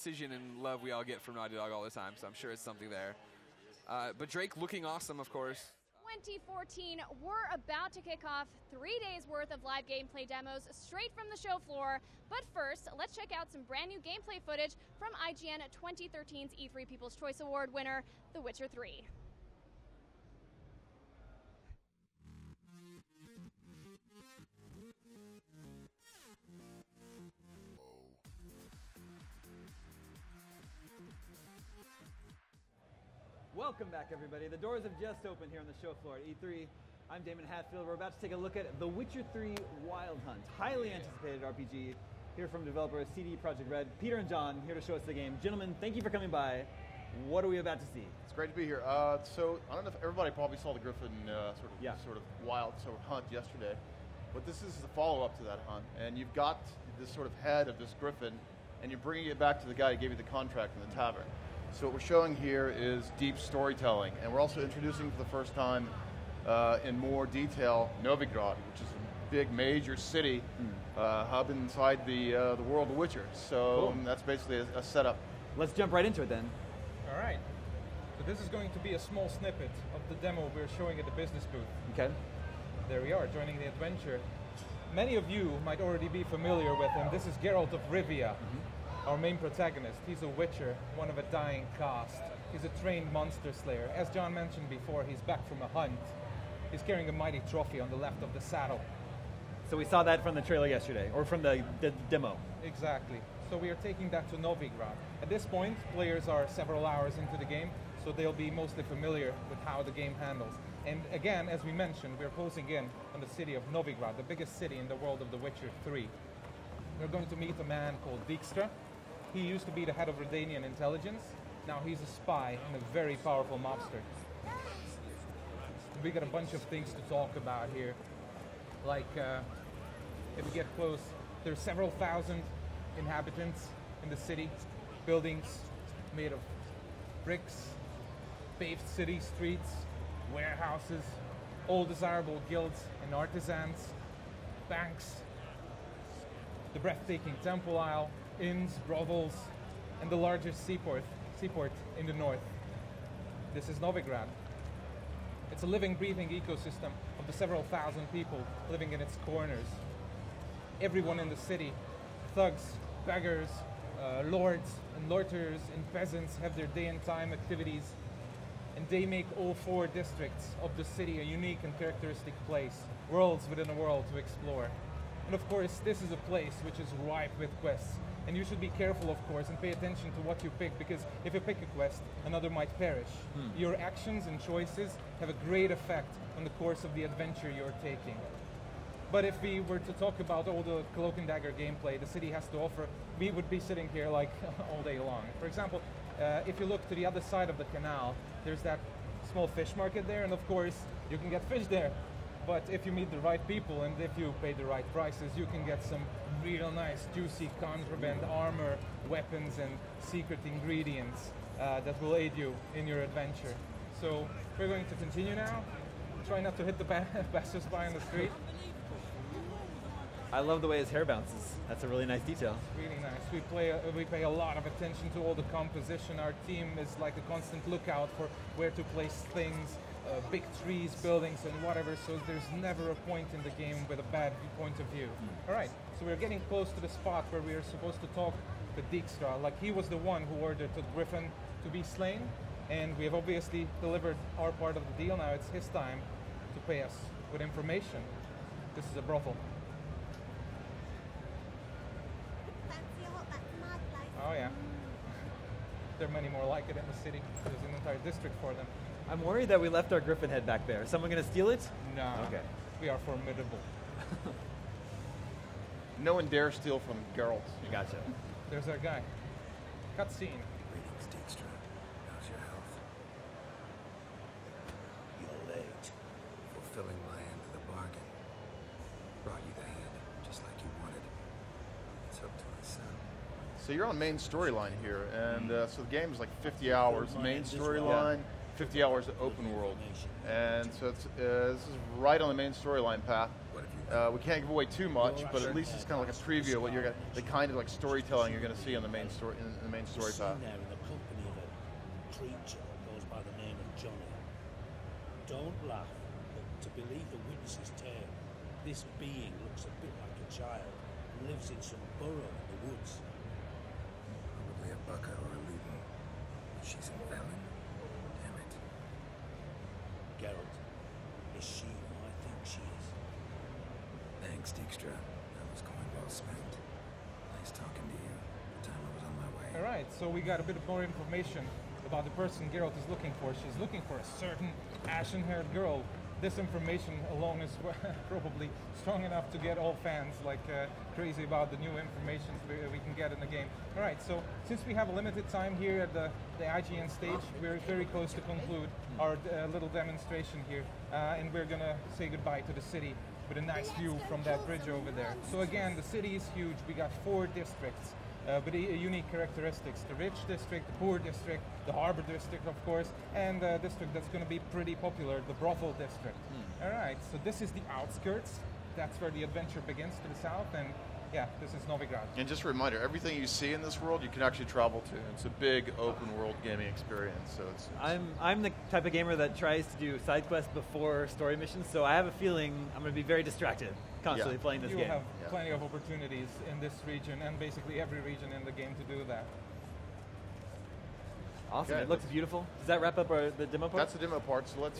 precision and love we all get from Naughty Dog all the time, so I'm sure it's something there. But Drake looking awesome, of course. 2014, we're about to kick off 3 days worth of live gameplay demos straight from the show floor. But first, let's check out some brand new gameplay footage from IGN 2013's E3 People's Choice Award winner, The Witcher 3. Welcome back, everybody. The doors have just opened here on the show floor at E3. I'm Damon Hatfield. We're about to take a look at The Witcher 3 Wild Hunt, highly anticipated RPG. Here from developer CD Projekt Red, Peter and John, here to show us the game. Gentlemen, thank you for coming by. What are we about to see? It's great to be here. So I don't know if everybody probably saw the Griffin sort of wild hunt yesterday, but this is the follow-up to that hunt. And you've got this sort of head of this Griffin, and you're bringing it back to the guy who gave you the contract in the tavern. So what we're showing here is deep storytelling, and we're also introducing for the first time in more detail Novigrad, which is a big major city hub inside the world of Witcher. So cool. That's basically a setup. Let's jump right into it then. All right. So this is going to be a small snippet of the demo we're showing at the business booth. Okay. There we are, joining the adventure. Many of you might already be familiar with him. This is Geralt of Rivia. Our main protagonist. He's a witcher, one of a dying caste. He's a trained monster slayer. As John mentioned before, he's back from a hunt. He's carrying a mighty trophy on the left of the saddle. So we saw that from the trailer yesterday, or from the demo. Exactly. So we are taking that to Novigrad. At this point, players are several hours into the game, so they'll be mostly familiar with how the game handles. And again, as we mentioned, we're closing in on the city of Novigrad, the biggest city in the world of The Witcher 3. We're going to meet a man called Dijkstra. He used to be the head of Redanian intelligence. Now he's a spy and a very powerful mobster. We got a bunch of things to talk about here. Like, if we get close, there's several thousand inhabitants in the city. Buildings made of bricks, paved city streets, warehouses, all desirable guilds and artisans, banks, the breathtaking temple isle, inns, brothels, and the largest seaport in the north. This is Novigrad. It's a living, breathing ecosystem of the several thousand people living in its corners. Everyone in the city, thugs, beggars, lords and loiterers and peasants have their day and time activities, and they make all 4 districts of the city a unique and characteristic place, worlds within a world to explore. And of course, this is a place which is ripe with quests. And you should be careful, of course, and pay attention to what you pick, because if you pick a quest, another might perish. Your actions and choices have a great effect on the course of the adventure you're taking. But if we were to talk about all the cloak and dagger gameplay the city has to offer, we would be sitting here like all day long. For example, if you look to the other side of the canal, there's that small fish market there, and of course, you can get fish there. But if you meet the right people and if you pay the right prices, you can get some real nice, juicy contraband armor, weapons, and secret ingredients that will aid you in your adventure. So we're going to continue now. Try not to hit the passers-by on the street. I love the way his hair bounces. That's a really nice detail. Really nice. We pay a lot of attention to all the composition. Our team is like a constant lookout for where to place things. Big trees, buildings, and whatever, so there's never a point in the game with a bad point of view. All right, so we're getting close to the spot where we are supposed to talk to Dijkstra. Like, he was the one who ordered the Griffin to be slain, and we have obviously delivered our part of the deal. Now it's his time to pay us with information. This is a brothel. Oh yeah. There are many more like it in the city. There's an entire district for them. I'm worried that we left our Griffin head back there. Is someone going to steal it? No. Okay. We are formidable. No one dare steal from Geralt. Gotcha. There's our guy. Cutscene. Greetings, Dijkstra. How's your health? You're late. Fulfilling my end of the bargain. Brought you the head, just like you wanted. It's up to us, son. So you're on main storyline here, and so the game is like 50 hours main storyline, 50 hours of open world, and so it's, this is right on the main storyline path. we can't give away too much, but at least it's kind of like a preview of what you're gonna, the kind of like storytelling you're going to see on the main story in the main story path. There in the company of a creature that goes by the name of Johnny. Don't laugh, but to believe the witness's tale, this being looks a bit like a child and lives in some burrow in the woods. Probably a bucker or a Luton. She's a felon. Damn it. Geralt, is she who I think she is? Thanks, Dijkstra. That was going well spent. Nice talking to you. The time I was on my way. All right, so we got a bit more information about the person Geralt is looking for. She's looking for a certain ashen-haired girl. This information alone is probably strong enough to get all fans like crazy about the new information we can get in the game. All right, so since we have a limited time here at the IGN stage, we're very close to conclude our little demonstration here, and we're gonna say goodbye to the city with a nice view from that bridge over there. So again, the city is huge. We got 4 districts. With unique characteristics. The rich district, the poor district, the harbor district, of course, and the district that's going to be pretty popular, the Brothel District. All right, so this is the outskirts. That's where the adventure begins to the south, and yeah, this is Novigrad. And just a reminder, everything you see in this world, you can actually travel to. It's a big open world gaming experience. So it's I'm the type of gamer that tries to do side quests before story missions, so I have a feeling I'm going to be very distracted constantly playing this you game. You will have plenty of opportunities in this region and basically every region in the game to do that. Awesome. Okay. It looks beautiful. Does that wrap up the demo part? That's the demo part, so let's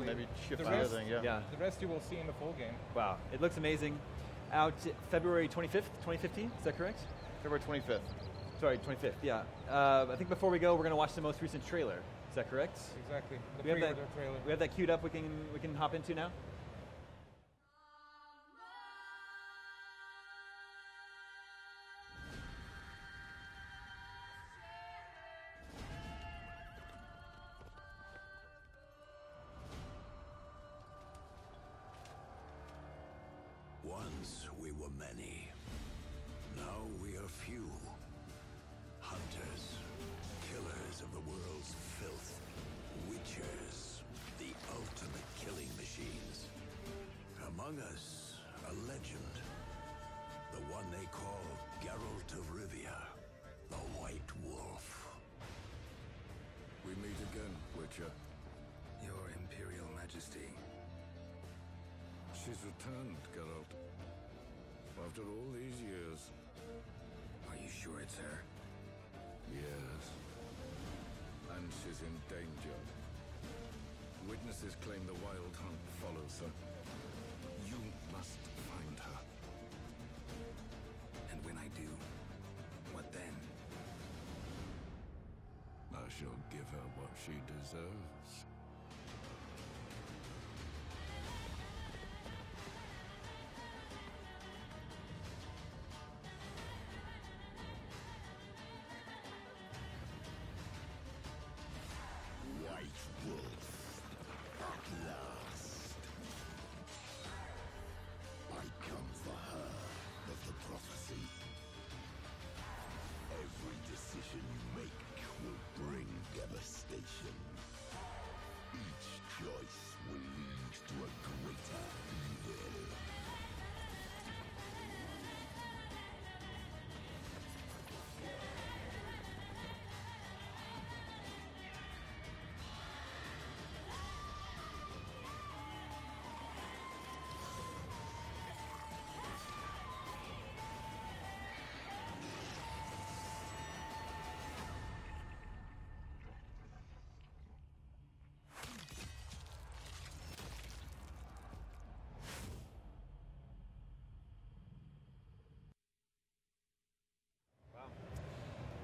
maybe shift to the other thing. Yeah. The rest you will see in the full game. Wow. It looks amazing. Out February 25th, 2015, is that correct? February 25th. Sorry, 25th, yeah. I think before we go, we're going to watch the most recent trailer. Is that correct? Exactly. The we have pre-order trailer. We have that queued up we can hop into now? Once we were many. Now we are few. Hunters, killers of the world's filth. Witchers, the ultimate killing machines. Among us, a legend. The one they call Geralt of Rivia, the White Wolf. We meet again, Witcher. Your Imperial Majesty. She's returned, Geralt. After all these years. Are you sure it's her? Yes. And she's in danger. Witnesses claim the Wild Hunt follows her. You must find her. And when I do, what then? I shall give her what she deserves.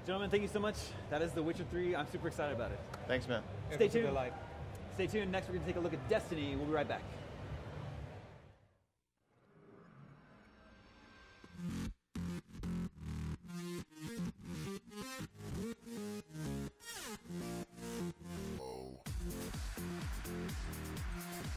Gentlemen, thank you so much. That is The Witcher 3. I'm super excited about it. Thanks, man. Stay tuned. Stay tuned. Next, we're going to take a look at Destiny. We'll be right back.